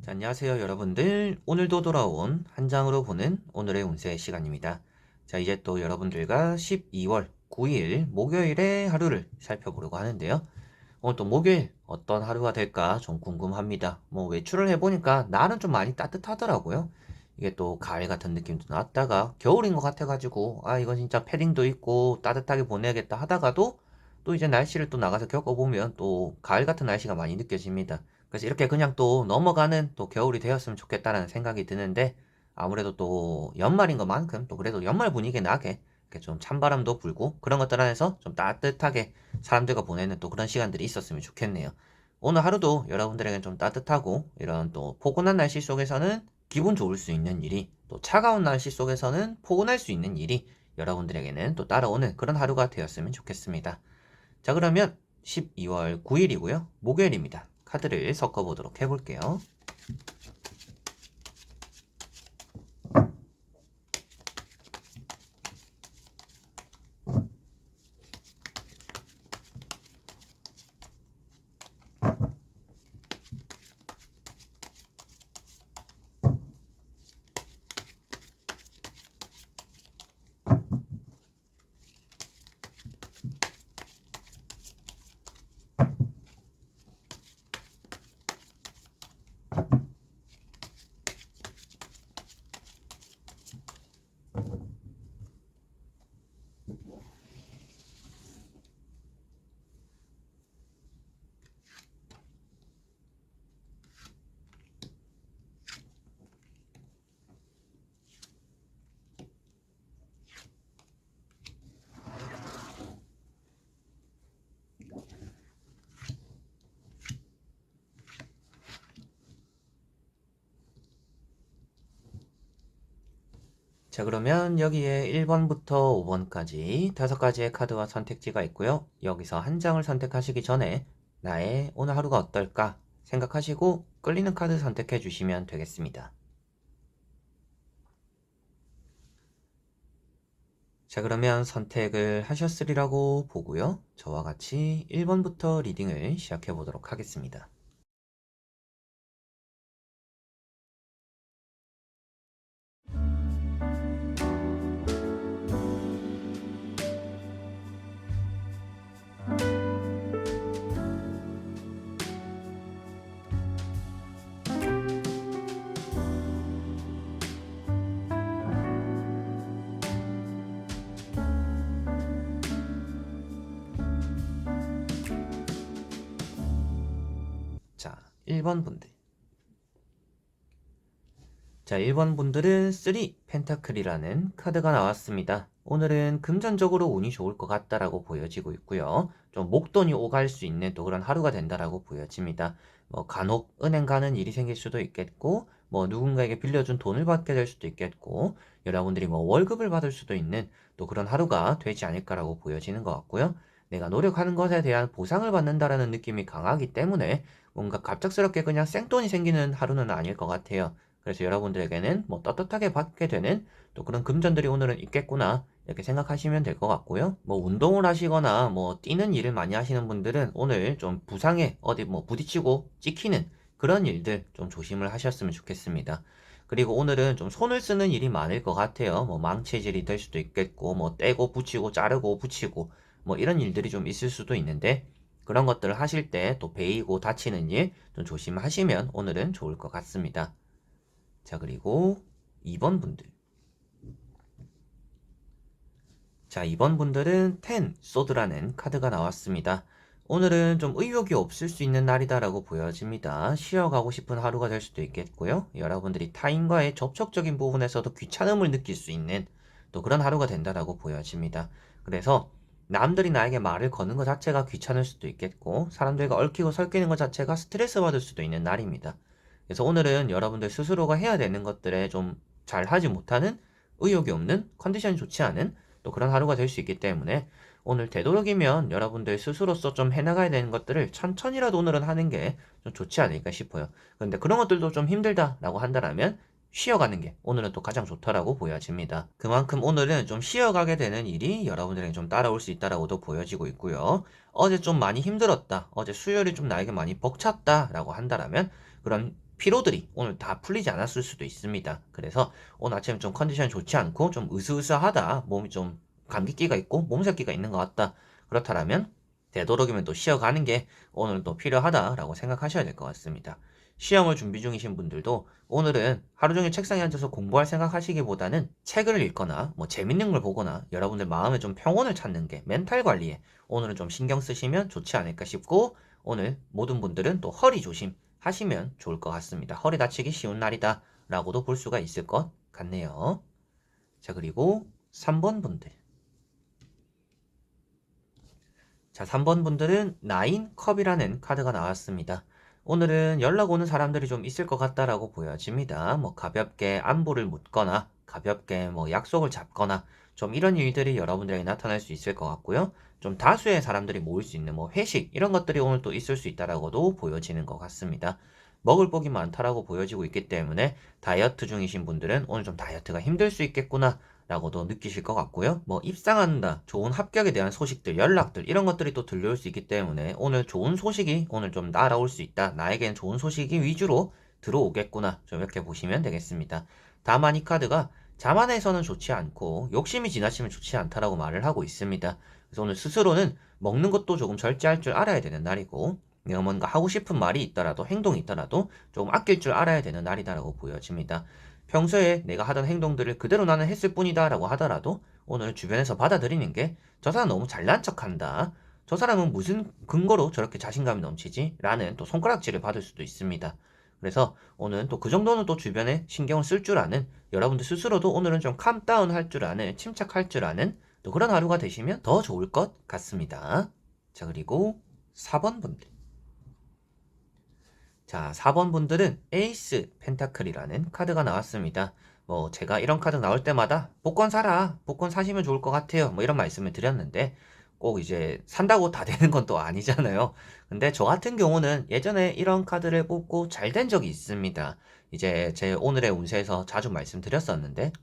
자, 안녕하세요, 여러분들. 오늘도 돌아온 한 장으로 보는 오늘의 운세 시간입니다. 자, 이제 또 여러분들과 12월 9일 목요일의 하루를 살펴보려고 하는데요. 오늘 또 목요일 어떤 하루가 될까 좀 궁금합니다. 뭐 외출을 해보니까 날은 좀 많이 따뜻하더라고요. 이게 또 가을 같은 느낌도 나왔다가 겨울인 것 같아가지고 이건 진짜 패딩도 입고 따뜻하게 보내야겠다 하다가도 또 이제 날씨를 또 나가서 겪어보면 또 가을 같은 날씨가 많이 느껴집니다. 그래서 이렇게 그냥 또 넘어가는 또 겨울이 되었으면 좋겠다라는 생각이 드는데, 아무래도 또 연말인 것만큼 또 그래도 연말 분위기 나게 이렇게 좀 찬바람도 불고 그런 것들 안에서 좀 따뜻하게 사람들과 보내는 또 그런 시간들이 있었으면 좋겠네요. 오늘 하루도 여러분들에겐 좀 따뜻하고 이런 또 포근한 날씨 속에서는 기분 좋을 수 있는 일이, 또 차가운 날씨 속에서는 포근할 수 있는 일이 여러분들에게는 또 따라오는 그런 하루가 되었으면 좋겠습니다. 자, 그러면 12월 9일이고요. 목요일입니다. 카드를 섞어보도록 해볼게요. 자, 그러면 여기에 1번부터 5번까지 5가지의 카드와 선택지가 있고요. 여기서 한 장을 선택하시기 전에 나의 오늘 하루가 어떨까 생각하시고 끌리는 카드 선택해 주시면 되겠습니다. 자, 그러면 선택을 하셨으리라고 보고요. 저와 같이 1번부터 리딩을 시작해 보도록 하겠습니다. 자, 1번 분들. 자, 1번 분들은 3 펜타클이라는 카드가 나왔습니다. 오늘은 금전적으로 운이 좋을 것 같다라고 보여지고 있고요. 좀 목돈이 오갈 수 있는 또 그런 하루가 된다라고 보여집니다. 뭐 간혹 은행 가는 일이 생길 수도 있겠고, 뭐 누군가에게 빌려준 돈을 받게 될 수도 있겠고, 여러분들이 뭐 월급을 받을 수도 있는 또 그런 하루가 되지 않을까라고 보여지는 것 같고요. 내가 노력하는 것에 대한 보상을 받는다라는 느낌이 강하기 때문에 뭔가 갑작스럽게 그냥 생돈이 생기는 하루는 아닐 것 같아요. 그래서 여러분들에게는 뭐 떳떳하게 받게 되는 또 그런 금전들이 오늘은 있겠구나 이렇게 생각하시면 될 것 같고요. 뭐 운동을 하시거나 뭐 뛰는 일을 많이 하시는 분들은 오늘 좀 부상에 어디 뭐 부딪히고 찍히는 그런 일들 좀 조심을 하셨으면 좋겠습니다. 그리고 오늘은 좀 손을 쓰는 일이 많을 것 같아요. 뭐 망치질이 될 수도 있겠고, 뭐 떼고 붙이고 자르고 붙이고 뭐 이런 일들이 좀 있을 수도 있는데, 그런 것들을 하실 때 또 베이고 다치는 일 좀 조심하시면 오늘은 좋을 것 같습니다. 자, 그리고 2번 분들. 자, 2번 분들은 10 소드라는 카드가 나왔습니다. 오늘은 좀 의욕이 없을 수 있는 날이다라고 보여집니다. 쉬어가고 싶은 하루가 될 수도 있겠고요. 여러분들이 타인과의 접촉적인 부분에서도 귀찮음을 느낄 수 있는 또 그런 하루가 된다라고 보여집니다. 그래서 남들이 나에게 말을 거는 것 자체가 귀찮을 수도 있겠고, 사람들과 얽히고 설키는 것 자체가 스트레스 받을 수도 있는 날입니다. 그래서 오늘은 여러분들 스스로가 해야 되는 것들에 좀 잘하지 못하는, 의욕이 없는, 컨디션이 좋지 않은 또 그런 하루가 될 수 있기 때문에 오늘 되도록이면 여러분들 스스로서 좀 해나가야 되는 것들을 천천히라도 오늘은 하는 게 좀 좋지 않을까 싶어요. 그런데 그런 것들도 좀 힘들다라고 한다면 쉬어가는 게 오늘은 또 가장 좋다라고 보여집니다. 그만큼 오늘은 좀 쉬어가게 되는 일이 여러분들에게 좀 따라올 수 있다라고도 보여지고 있고요. 어제 좀 많이 힘들었다, 어제 수요일이 좀 나에게 많이 벅찼다라고 한다면 그런 피로들이 오늘 다 풀리지 않았을 수도 있습니다. 그래서 오늘 아침에 좀 컨디션이 좋지 않고 좀 으스으스하다, 몸이 좀 감기기가 있고 몸살기가 있는 것 같다. 그렇다면 되도록이면 또 쉬어가는 게 오늘 또 필요하다라고 생각하셔야 될 것 같습니다. 시험을 준비 중이신 분들도 오늘은 하루 종일 책상에 앉아서 공부할 생각하시기보다는 책을 읽거나 뭐 재밌는 걸 보거나 여러분들 마음에 좀 평온을 찾는 게 멘탈 관리에 오늘은 좀 신경 쓰시면 좋지 않을까 싶고, 오늘 모든 분들은 또 허리 조심하시면 좋을 것 같습니다. 허리 다치기 쉬운 날이다 라고도 볼 수가 있을 것 같네요. 자, 그리고 3번 분들. 자, 3번 분들은 나인 컵이라는 카드가 나왔습니다. 오늘은 연락 오는 사람들이 좀 있을 것 같다라고 보여집니다. 뭐 가볍게 안부를 묻거나 가볍게 뭐 약속을 잡거나 좀 이런 일들이 여러분들에게 나타날 수 있을 것 같고요. 좀 다수의 사람들이 모일 수 있는 뭐 회식 이런 것들이 오늘 또 있을 수 있다라고도 보여지는 것 같습니다. 먹을 복이 많다라고 보여지고 있기 때문에 다이어트 중이신 분들은 오늘 좀 다이어트가 힘들 수 있겠구나 라고도 느끼실 것 같고요. 뭐 입상한다, 좋은 합격에 대한 소식들, 연락들 이런 것들이 또 들려올 수 있기 때문에 오늘 좋은 소식이 오늘 좀 날아올 수 있다. 나에겐 좋은 소식이 위주로 들어오겠구나. 좀 이렇게 보시면 되겠습니다. 다만 이 카드가 자만해서는 좋지 않고 욕심이 지나치면 좋지 않다라고 말을 하고 있습니다. 그래서 오늘 스스로는 먹는 것도 조금 절제할 줄 알아야 되는 날이고, 내가 뭔가 하고 싶은 말이 있더라도 행동이 있더라도 조금 아낄 줄 알아야 되는 날이다라고 보여집니다. 평소에 내가 하던 행동들을 그대로 나는 했을 뿐이다 라고 하더라도 오늘 주변에서 받아들이는 게 저 사람 너무 잘난 척한다, 저 사람은 무슨 근거로 저렇게 자신감이 넘치지? 라는 또 손가락질을 받을 수도 있습니다. 그래서 오늘 또 그 정도는 또 주변에 신경을 쓸 줄 아는, 여러분들 스스로도 오늘은 좀 캄다운 할 줄 아는, 침착할 줄 아는 또 그런 하루가 되시면 더 좋을 것 같습니다. 자, 그리고 4번 분들. 자, 4번 분들은 에이스 펜타클이라는 카드가 나왔습니다. 뭐 제가 이런 카드 나올 때마다 복권 사라, 복권 사시면 좋을 것 같아요, 뭐 이런 말씀을 드렸는데 꼭 이제 산다고 다 되는 건 또 아니잖아요. 근데 저 같은 경우는 예전에 이런 카드를 뽑고 잘 된 적이 있습니다. 이제 제 오늘의 운세에서 자주 말씀드렸었는데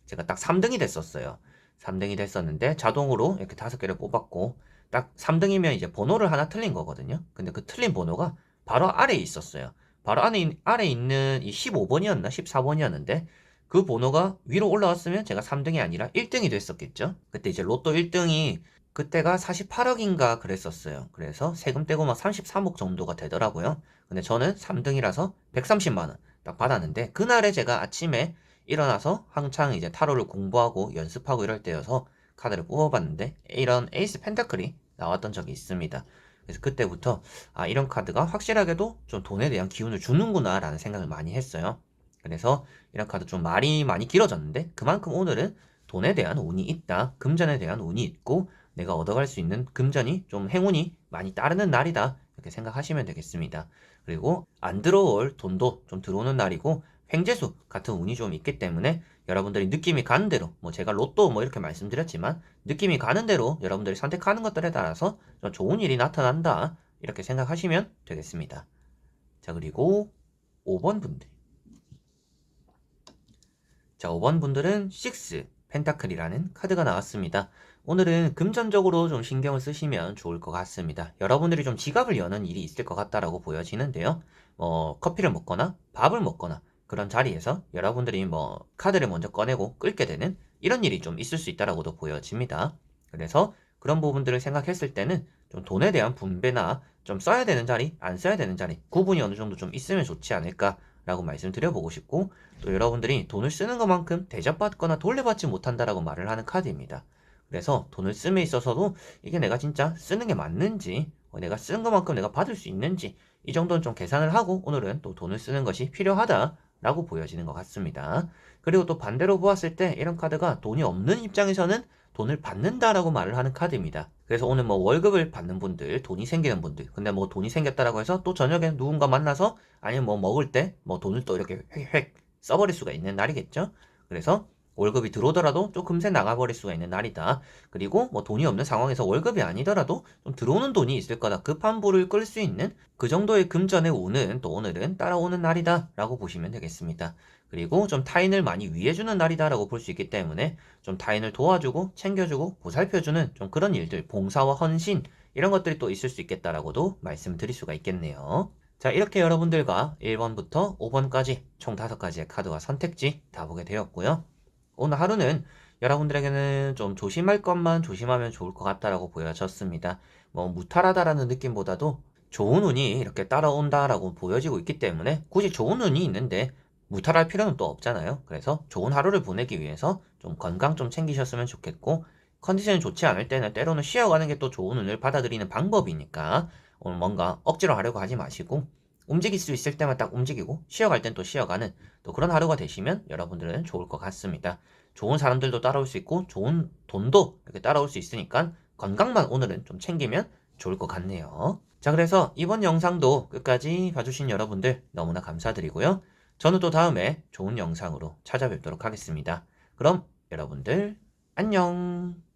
제가 딱 3등이 됐었어요. 3등이 됐었는데 자동으로 이렇게 5개를 뽑았고, 딱 3등이면 이제 번호를 하나 틀린 거거든요. 근데 그 틀린 번호가 바로 아래에 있었어요. 바로 아래 있는 이 15번이었나 14번이었는데 그 번호가 위로 올라왔으면 제가 3등이 아니라 1등이 됐었겠죠. 그때 이제 로또 1등이 그때가 48억인가 그랬었어요. 그래서 세금 떼고 막 33억 정도가 되더라고요. 근데 저는 3등이라서 130만 원 딱 받았는데, 그날에 제가 아침에 일어나서 한창 이제 타로를 공부하고 연습하고 이럴 때여서 카드를 뽑아봤는데 이런 에이스 펜타클이 나왔던 적이 있습니다. 그래서 그때부터 이런 카드가 확실하게도 좀 돈에 대한 기운을 주는구나 라는 생각을 많이 했어요. 그래서 이런 카드 좀 말이 많이 길어졌는데 그만큼 오늘은 돈에 대한 운이 있다, 금전에 대한 운이 있고 내가 얻어갈 수 있는 금전이 좀 행운이 많이 따르는 날이다, 이렇게 생각하시면 되겠습니다. 그리고 안 들어올 돈도 좀 들어오는 날이고 횡재수 같은 운이 좀 있기 때문에 여러분들이 느낌이 가는 대로, 뭐 제가 로또 뭐 이렇게 말씀드렸지만 느낌이 가는 대로 여러분들이 선택하는 것들에 따라서 좀 좋은 일이 나타난다, 이렇게 생각하시면 되겠습니다. 자, 그리고 5번 분들. 자, 5번 분들은 6 펜타클이라는 카드가 나왔습니다. 오늘은 금전적으로 좀 신경을 쓰시면 좋을 것 같습니다. 여러분들이 좀 지갑을 여는 일이 있을 것 같다라고 보여지는데요. 커피를 먹거나 밥을 먹거나 그런 자리에서 여러분들이 뭐 카드를 먼저 꺼내고 끌게 되는 이런 일이 좀 있을 수 있다라고도 보여집니다. 그래서 그런 부분들을 생각했을 때는 좀 돈에 대한 분배나 좀 써야 되는 자리, 안 써야 되는 자리, 구분이 어느 정도 좀 있으면 좋지 않을까라고 말씀드려보고 싶고, 또 여러분들이 돈을 쓰는 것만큼 대접받거나 돌려받지 못한다라고 말을 하는 카드입니다. 그래서 돈을 씀에 있어서도 이게 내가 진짜 쓰는 게 맞는지, 내가 쓰는 것만큼 내가 받을 수 있는지, 이 정도는 좀 계산을 하고 오늘은 또 돈을 쓰는 것이 필요하다라고 보여지는 것 같습니다. 그리고 또 반대로 보았을 때 이런 카드가 돈이 없는 입장에서는 돈을 받는다라고 말을 하는 카드입니다. 그래서 오늘 뭐 월급을 받는 분들, 돈이 생기는 분들, 근데 뭐 돈이 생겼다라고 해서 또 저녁에 누군가 만나서 아니면 뭐 먹을 때 뭐 돈을 또 이렇게 획획 써버릴 수가 있는 날이겠죠. 그래서 월급이 들어오더라도 좀 금세 나가버릴 수가 있는 날이다. 그리고 뭐 돈이 없는 상황에서 월급이 아니더라도 좀 들어오는 돈이 있을 거다, 급한 불을 끌 수 있는 그 정도의 금전의 운은 또 오늘은 따라오는 날이다 라고 보시면 되겠습니다. 그리고 좀 타인을 많이 위해주는 날이다 라고 볼 수 있기 때문에 좀 타인을 도와주고 챙겨주고 보살펴주는 좀 그런 일들, 봉사와 헌신 이런 것들이 또 있을 수 있겠다라고도 말씀드릴 수가 있겠네요. 자, 이렇게 여러분들과 1번부터 5번까지 총 5가지의 카드와 선택지 다 보게 되었고요. 오늘 하루는 여러분들에게는 좀 조심할 것만 조심하면 좋을 것 같다라고 보여졌습니다. 뭐 무탈하다라는 느낌보다도 좋은 운이 이렇게 따라온다라고 보여지고 있기 때문에 굳이 좋은 운이 있는데 무탈할 필요는 또 없잖아요. 그래서 좋은 하루를 보내기 위해서 좀 건강 좀 챙기셨으면 좋겠고, 컨디션이 좋지 않을 때는 때로는 쉬어가는 게 또 좋은 운을 받아들이는 방법이니까 오늘 뭔가 억지로 하려고 하지 마시고 움직일 수 있을 때만 딱 움직이고 쉬어갈 땐 또 쉬어가는 또 그런 하루가 되시면 여러분들은 좋을 것 같습니다. 좋은 사람들도 따라올 수 있고 좋은 돈도 이렇게 따라올 수 있으니까 건강만 오늘은 좀 챙기면 좋을 것 같네요. 자, 그래서 이번 영상도 끝까지 봐주신 여러분들 너무나 감사드리고요. 저는 또 다음에 좋은 영상으로 찾아뵙도록 하겠습니다. 그럼 여러분들 안녕.